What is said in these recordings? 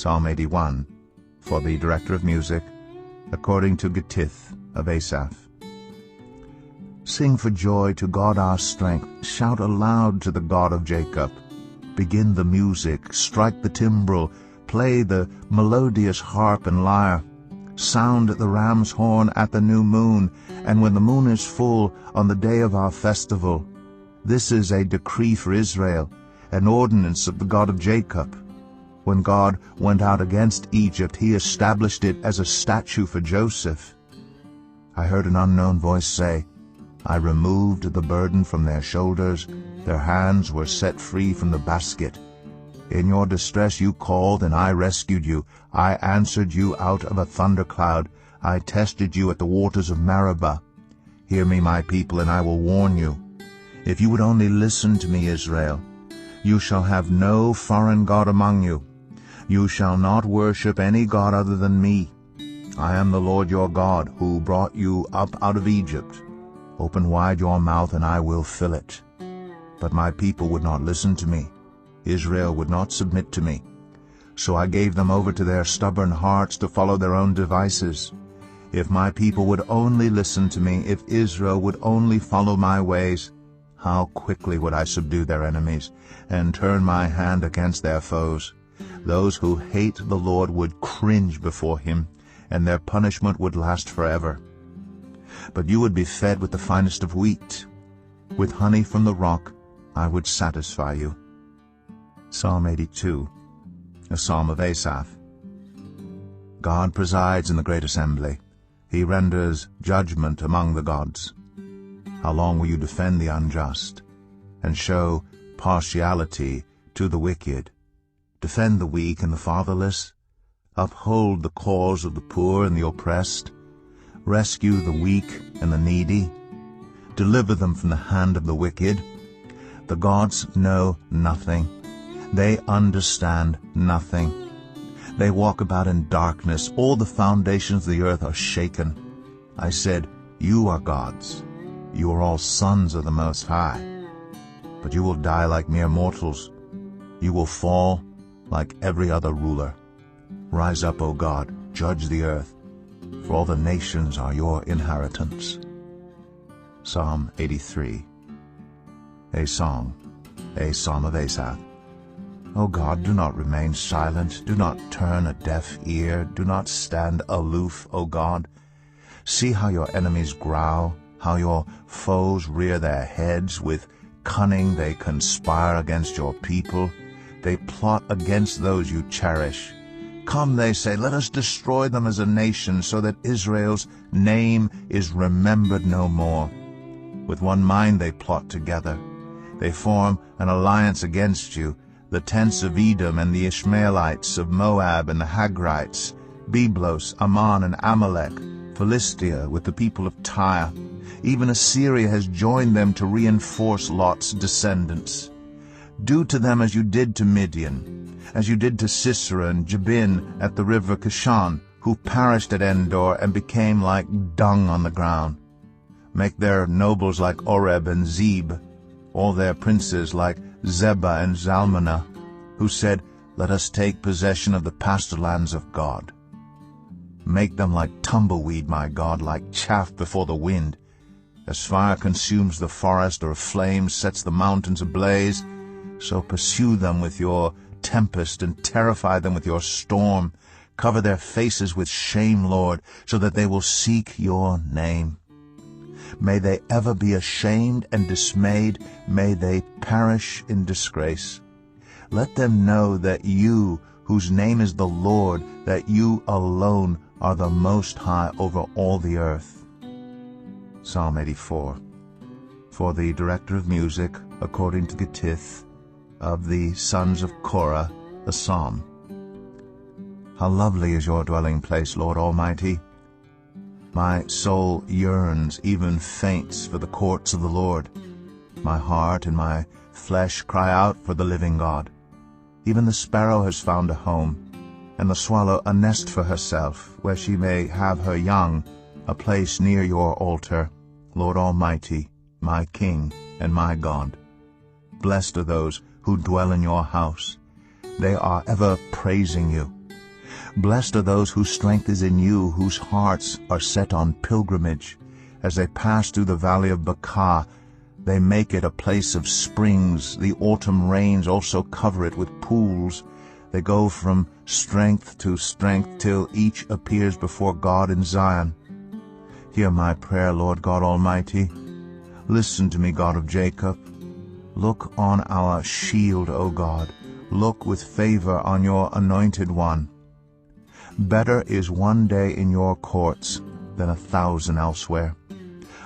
Psalm 81, for the director of music, according to Gittith of Asaph. Sing for joy to God our strength, shout aloud to the God of Jacob. Begin the music, strike the timbrel, play the melodious harp and lyre. Sound the ram's horn at the new moon, and when the moon is full, on the day of our festival. This is a decree for Israel, an ordinance of the God of Jacob. When God went out against Egypt, he established it as a statute for Joseph. I heard an unknown voice say, I removed the burden from their shoulders, their hands were set free from the basket. In your distress you called, and I rescued you. I answered you out of a thundercloud. I tested you at the waters of Meribah. Hear me, my people, and I will warn you. If you would only listen to me, Israel, you shall have no foreign god among you. You shall not worship any god other than me. I am the Lord your God, who brought you up out of Egypt. Open wide your mouth, and I will fill it. But my people would not listen to me. Israel would not submit to me. So I gave them over to their stubborn hearts to follow their own devices. If my people would only listen to me, if Israel would only follow my ways, how quickly would I subdue their enemies and turn my hand against their foes. Those who hate the Lord would cringe before him, and their punishment would last forever. But you would be fed with the finest of wheat. With honey from the rock I would satisfy you. Psalm 82, a psalm of Asaph. God presides in the great assembly. He renders judgment among the gods. How long will you defend the unjust, and show partiality to the wicked? Defend the weak and the fatherless. Uphold the cause of the poor and the oppressed. Rescue the weak and the needy. Deliver them from the hand of the wicked. The gods know nothing. They understand nothing. They walk about in darkness. All the foundations of the earth are shaken. I said, you are gods. You are all sons of the Most High. But you will die like mere mortals. You will fall like every other ruler. Rise up, O God, judge the earth, for all the nations are your inheritance. Psalm 83, a song of Asaph. O God, do not remain silent. Do not turn a deaf ear. Do not stand aloof, O God. See how your enemies growl, how your foes rear their heads. With cunning they conspire against your people. They plot against those you cherish. Come, they say, let us destroy them as a nation, so that Israel's name is remembered no more. With one mind they plot together. They form an alliance against you, the tents of Edom and the Ishmaelites, of Moab and the Hagrites, Byblos, Ammon and Amalek, Philistia with the people of Tyre. Even Assyria has joined them to reinforce Lot's descendants. Do to them as you did to Midian, as you did to Sisera and Jabin at the river Kishon, who perished at Endor and became like dung on the ground. Make their nobles like Oreb and Zeb, all their princes like Zebah and Zalmunna, who said, let us take possession of the pasture lands of God. Make them like tumbleweed, my God, like chaff before the wind. As fire consumes the forest, or a flame sets the mountains ablaze, so pursue them with your tempest and terrify them with your storm. Cover their faces with shame, Lord, so that they will seek your name. May they ever be ashamed and dismayed. May they perish in disgrace. Let them know that you, whose name is the Lord, that you alone are the Most High over all the earth. Psalm 84, for the director of music, according to Gittith, of the sons of Korah, a psalm. How lovely is your dwelling place, Lord Almighty! My soul yearns, even faints, for the courts of the Lord. My heart and my flesh cry out for the living God. Even the sparrow has found a home, and the swallow a nest for herself, where she may have her young, a place near your altar, Lord Almighty, my King and my God. Blessed are those who dwell in your house. They are ever praising you. Blessed are those whose strength is in you, whose hearts are set on pilgrimage. As they pass through the valley of Baca, they make it a place of springs. The autumn rains also cover it with pools. They go from strength to strength till each appears before God in Zion. Hear my prayer, Lord God Almighty. Listen to me, God of Jacob. Look on our shield, O God. Look with favor on your anointed one. Better is one day in your courts than 1,000 elsewhere.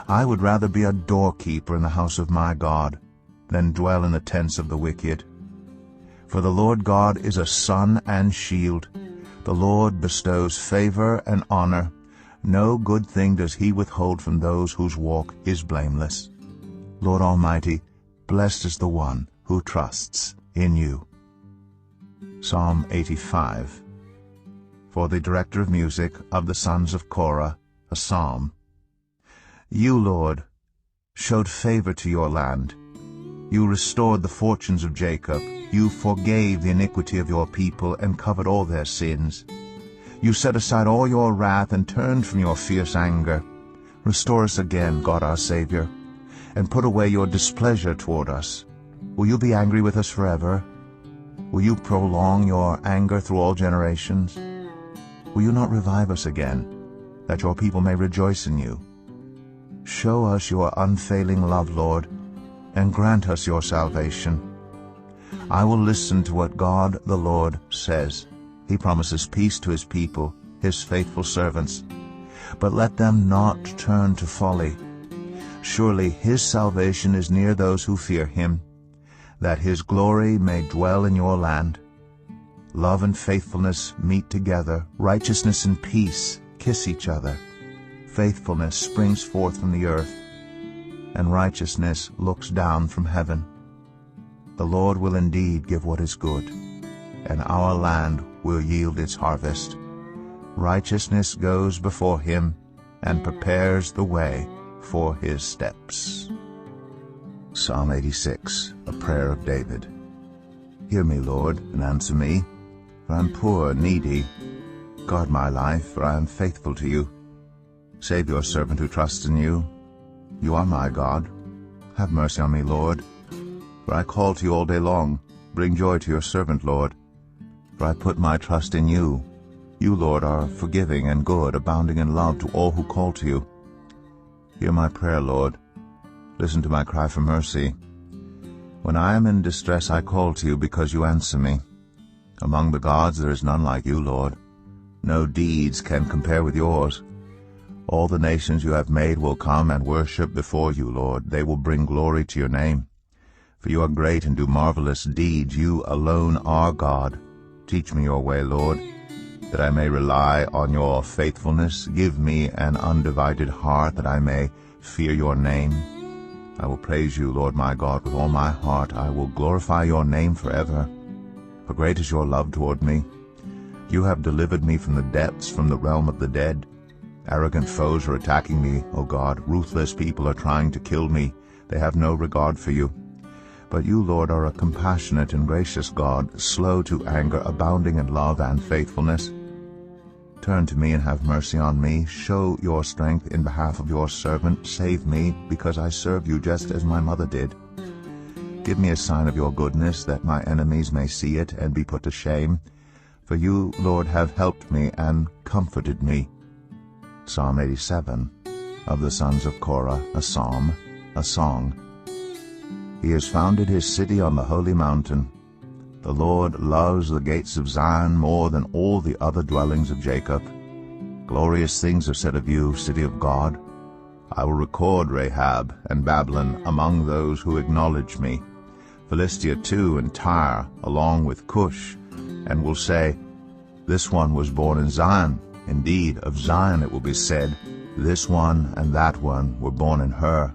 I would rather be a doorkeeper in the house of my God than dwell in the tents of the wicked. For the Lord God is a sun and shield. The Lord bestows favor and honor. No good thing does he withhold from those whose walk is blameless. Lord Almighty, blessed is the one who trusts in you. Psalm 85. For the director of music of the sons of Korah, a psalm. You, Lord, showed favor to your land. You restored the fortunes of Jacob. You forgave the iniquity of your people and covered all their sins. You set aside all your wrath and turned from your fierce anger. Restore us again, God our Savior, and put away your displeasure toward us. Will you be angry with us forever? Will you prolong your anger through all generations? Will you not revive us again, that your people may rejoice in you? Show us your unfailing love, Lord, and grant us your salvation. I will listen to what God the Lord says. He promises peace to his people, his faithful servants. But let them not turn to folly. Surely his salvation is near those who fear him, that his glory may dwell in your land. Love and faithfulness meet together. Righteousness and peace kiss each other. Faithfulness springs forth from the earth, and righteousness looks down from heaven. The Lord will indeed give what is good, and our land will yield its harvest. Righteousness goes before him and prepares the way for his steps. Psalm 86, a prayer of David. Hear me, Lord, and answer me, for I am poor and needy. Guard my life, for I am faithful to you. Save your servant who trusts in you. You are my God. Have mercy on me, Lord, for I call to you all day long. Bring joy to your servant, Lord, for I put my trust in you. You, Lord, are forgiving and good, abounding in love to all who call to you. Hear my prayer, Lord. Listen to my cry for mercy. When I am in distress, I call to you because you answer me. Among the gods there is none like you, Lord. No deeds can compare with yours. All the nations you have made will come and worship before you, Lord. They will bring glory to your name. For you are great and do marvelous deeds. You alone are God. Teach me your way, Lord, that I may rely on your faithfulness. Give me an undivided heart, that I may fear your name. I will praise you, Lord my God, with all my heart. I will glorify your name forever. For great is your love toward me. You have delivered me from the depths, from the realm of the dead. Arrogant foes are attacking me, O God. Ruthless people are trying to kill me. They have no regard for you. But you, Lord, are a compassionate and gracious God, slow to anger, abounding in love and faithfulness. Turn to me and have mercy on me. Show your strength in behalf of your servant. Save me, because I serve you just as my mother did. Give me a sign of your goodness, that my enemies may see it and be put to shame. For you, Lord, have helped me and comforted me. Psalm 87, of the sons of Korah, a psalm, a song. He has founded his city on the holy mountain. The Lord loves the gates of Zion more than all the other dwellings of Jacob. Glorious things are said of you, city of God. I will record Rahab and Babylon among those who acknowledge me, Philistia too and Tyre, along with Cush, and will say, this one was born in Zion. Indeed, of Zion it will be said, this one and that one were born in her,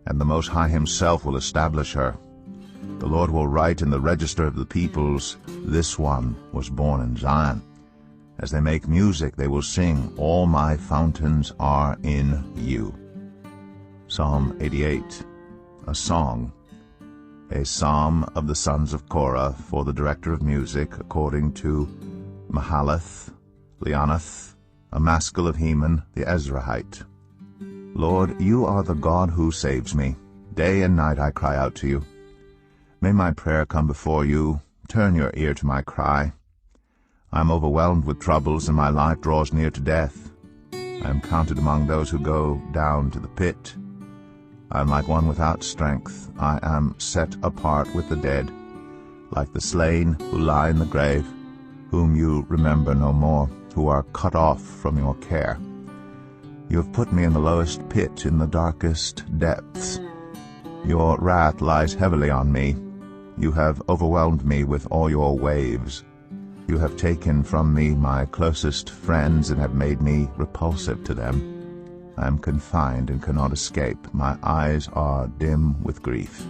and the Most High himself will establish her. The Lord will write in the register of the peoples, this one was born in Zion. As they make music, they will sing, all my fountains are in you. Psalm 88, a song. A psalm of the sons of Korah for the director of music, according to Mahalath, Leonath, a maskil of Heman the Ezrahite. Lord, you are the God who saves me. Day and night I cry out to you. May my prayer come before you. Turn your ear to my cry. I am overwhelmed with troubles, and my life draws near to death. I am counted among those who go down to the pit. I am like one without strength. I am set apart with the dead, like the slain who lie in the grave, whom you remember no more, who are cut off from your care. You have put me in the lowest pit, in the darkest depths. Your wrath lies heavily on me. You have overwhelmed me with all your waves. You have taken from me my closest friends and have made me repulsive to them. I am confined and cannot escape. My eyes are dim with grief.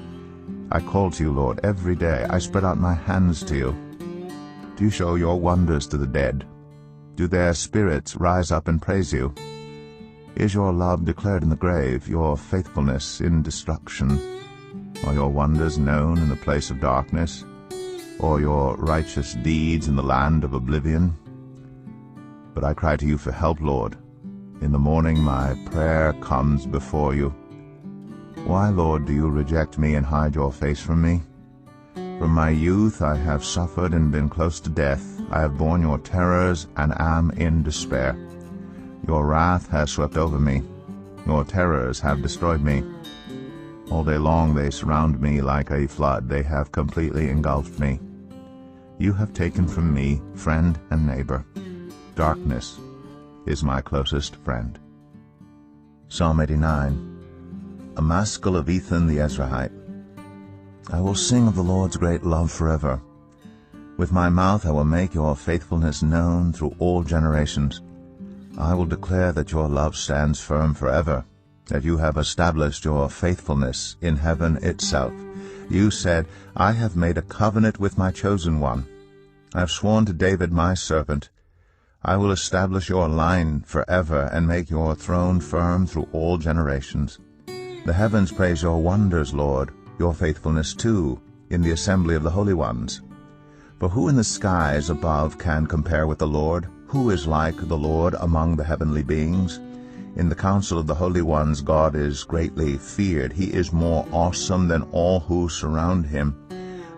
I call to you, Lord, every day. I spread out my hands to you. Do you show your wonders to the dead? Do their spirits rise up and praise you? Is your love declared in the grave, your faithfulness in destruction? Are your wonders known in the place of darkness, or your righteous deeds in the land of oblivion? But I cry to you for help, Lord. In the morning my prayer comes before you. Why, Lord, do you reject me and hide your face from me? From my youth I have suffered and been close to death. I have borne your terrors and am in despair. Your wrath has swept over me. Your terrors have destroyed me. All day long they surround me like a flood. They have completely engulfed me. You have taken from me friend and neighbor. Darkness is my closest friend. Psalm 89. A maskil of Ethan the Ezrahite. I will sing of the Lord's great love forever. With my mouth I will make your faithfulness known through all generations. I will declare that your love stands firm forever, that you have established your faithfulness in heaven itself. You said, I have made a covenant with my chosen one. I have sworn to David my servant. I will establish your line forever and make your throne firm through all generations. The heavens praise your wonders, Lord, your faithfulness too, in the assembly of the holy ones. For who in the skies above can compare with the Lord? Who is like the Lord among the heavenly beings? In the council of the holy ones God is greatly feared. He is more awesome than all who surround him.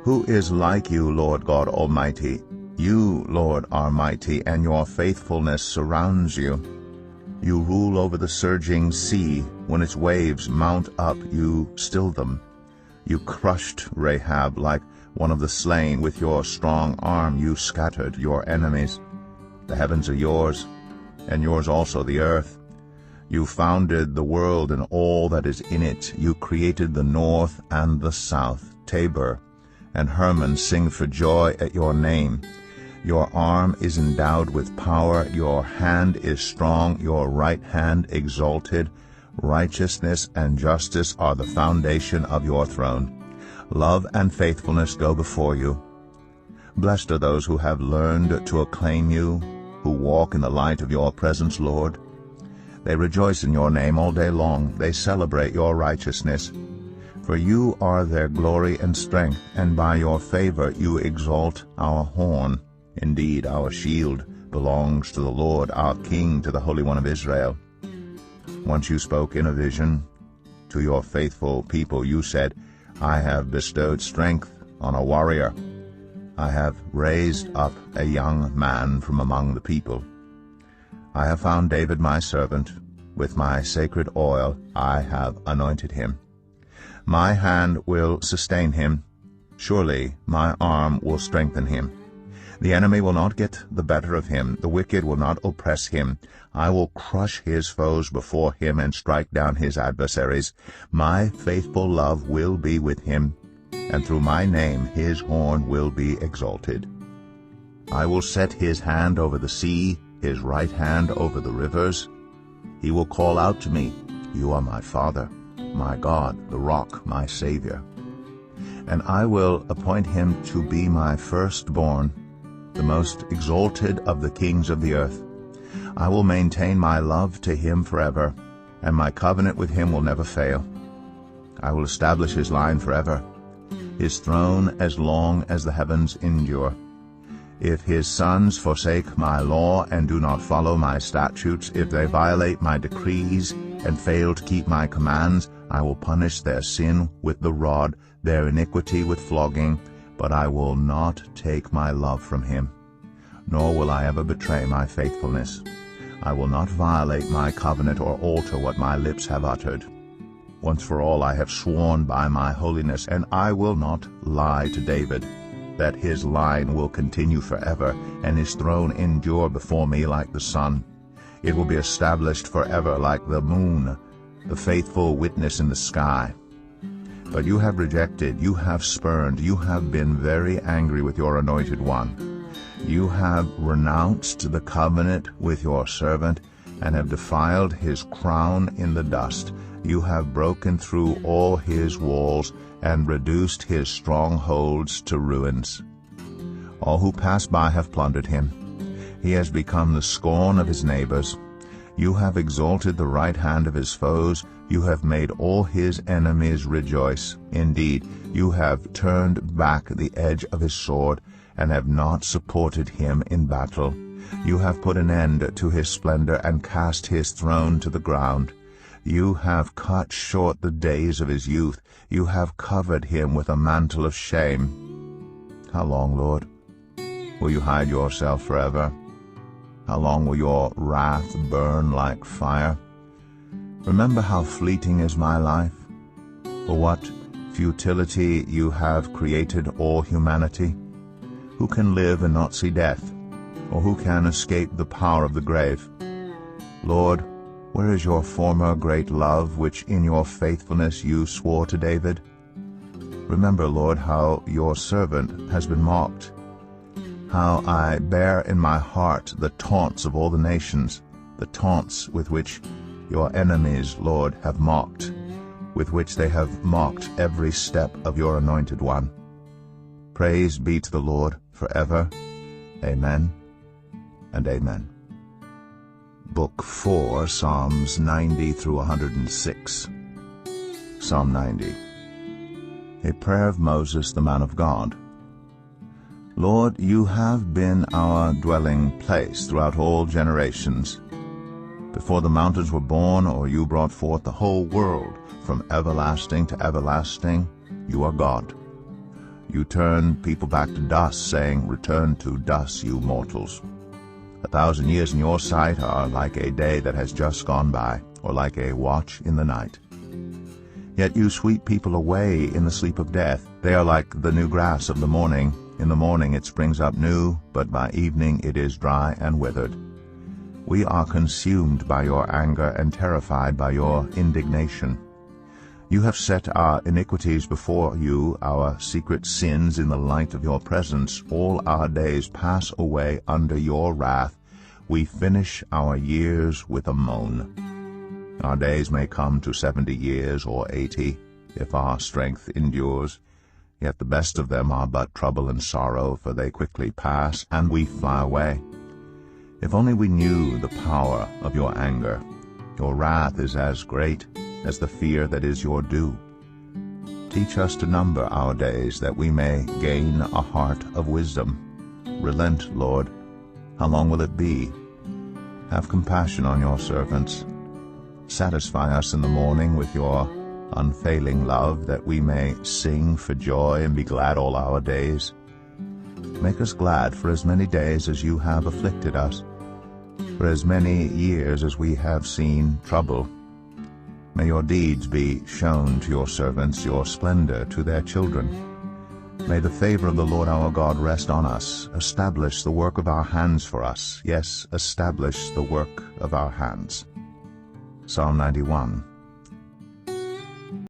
Who is like you, Lord God Almighty? You, Lord, are mighty, and your faithfulness surrounds you. You rule over the surging sea. When its waves mount up, you still them. You crushed Rahab like one of the slain. With your strong arm you scattered your enemies. The heavens are yours, and yours also the earth. You founded the world and all that is in it. You created the north and the south. Tabor and Hermon sing for joy at your name. Your arm is endowed with power. Your hand is strong, your right hand exalted. Righteousness and justice are the foundation of your throne. Love and faithfulness go before you. Blessed are those who have learned to acclaim you, who walk in the light of your presence, Lord. They rejoice in your name all day long. They celebrate your righteousness. For you are their glory and strength, and by your favor you exalt our horn. Indeed, our shield belongs to the Lord, our King, to the Holy One of Israel. Once you spoke in a vision to your faithful people. You said, I have bestowed strength on a warrior. I have raised up a young man from among the people. I have found David my servant. With my sacred oil I have anointed him. My hand will sustain him. Surely my arm will strengthen him. The enemy will not get the better of him. The wicked will not oppress him. I will crush his foes before him and strike down his adversaries. My faithful love will be with him, and through my name his horn will be exalted. I will set his hand over the sea, his right hand over the rivers. He will call out to me, You are my Father, my God, the rock, my Savior. And I will appoint him to be my firstborn, the most exalted of the kings of the earth. I will maintain my love to him forever, and my covenant with him will never fail. I will establish his line forever, his throne as long as the heavens endure. If his sons forsake my law and do not follow my statutes, if they violate my decrees and fail to keep my commands, I will punish their sin with the rod, their iniquity with flogging, but I will not take my love from him, nor will I ever betray my faithfulness. I will not violate my covenant or alter what my lips have uttered. Once for all I have sworn by my holiness, and I will not lie to David, that his line will continue forever, and his throne endure before me like the sun. It will be established forever like the moon, the faithful witness in the sky. But you have rejected, you have spurned, you have been very angry with your anointed one. You have renounced the covenant with your servant, and have defiled his crown in the dust. You have broken through all his walls, and reduced his strongholds to ruins. All who pass by have plundered him. He has become the scorn of his neighbors. You have exalted the right hand of his foes. You have made all his enemies rejoice. Indeed, you have turned back the edge of his sword, and have not supported him in battle. You have put an end to his splendor, and cast his throne to the ground. You have cut short the days of his youth. You have covered him with a mantle of shame. How long, Lord, will you hide yourself forever? How long will your wrath burn like fire? Remember how fleeting is my life. For what futility you have created all humanity. Who can live and not see death? Or who can escape the power of the grave? Lord, where is your former great love, which in your faithfulness you swore to David? Remember, Lord, how your servant has been mocked, how I bear in my heart the taunts of all the nations, the taunts with which your enemies, Lord, have mocked, with which they have mocked every step of your anointed one. Praise be to the Lord forever. Amen and amen. Book 4, Psalms 90 through 106. Psalm 90. A prayer of Moses, the man of God. Lord, you have been our dwelling place throughout all generations. Before the mountains were born, or you brought forth the whole world, from everlasting to everlasting, you are God. You turn people back to dust, saying, Return to dust, you mortals. 1,000 years in your sight are like a day that has just gone by, or like a watch in the night. Yet you sweep people away in the sleep of death. They are like the new grass of the morning. In the morning it springs up new, but by evening it is dry and withered. We are consumed by your anger and terrified by your indignation. You have set our iniquities before you, our secret sins in the light of your presence. All our days pass away under your wrath. We finish our years with a moan. Our days may come to 70 years or 80, if our strength endures. Yet the best of them are but trouble and sorrow, for they quickly pass, and we fly away. If only we knew the power of your anger. Your wrath is as great as the fear that is your due. Teach us to number our days, that we may gain a heart of wisdom. Relent, Lord. How long will it be? Have compassion on your servants. Satisfy us in the morning with your unfailing love, that we may sing for joy and be glad all our days. Make us glad for as many days as you have afflicted us, for as many years as we have seen trouble. May your deeds be shown to your servants, your splendor to their children. May the favor of the Lord our God rest on us. Establish the work of our hands for us. Yes, establish the work of our hands. Psalm 91.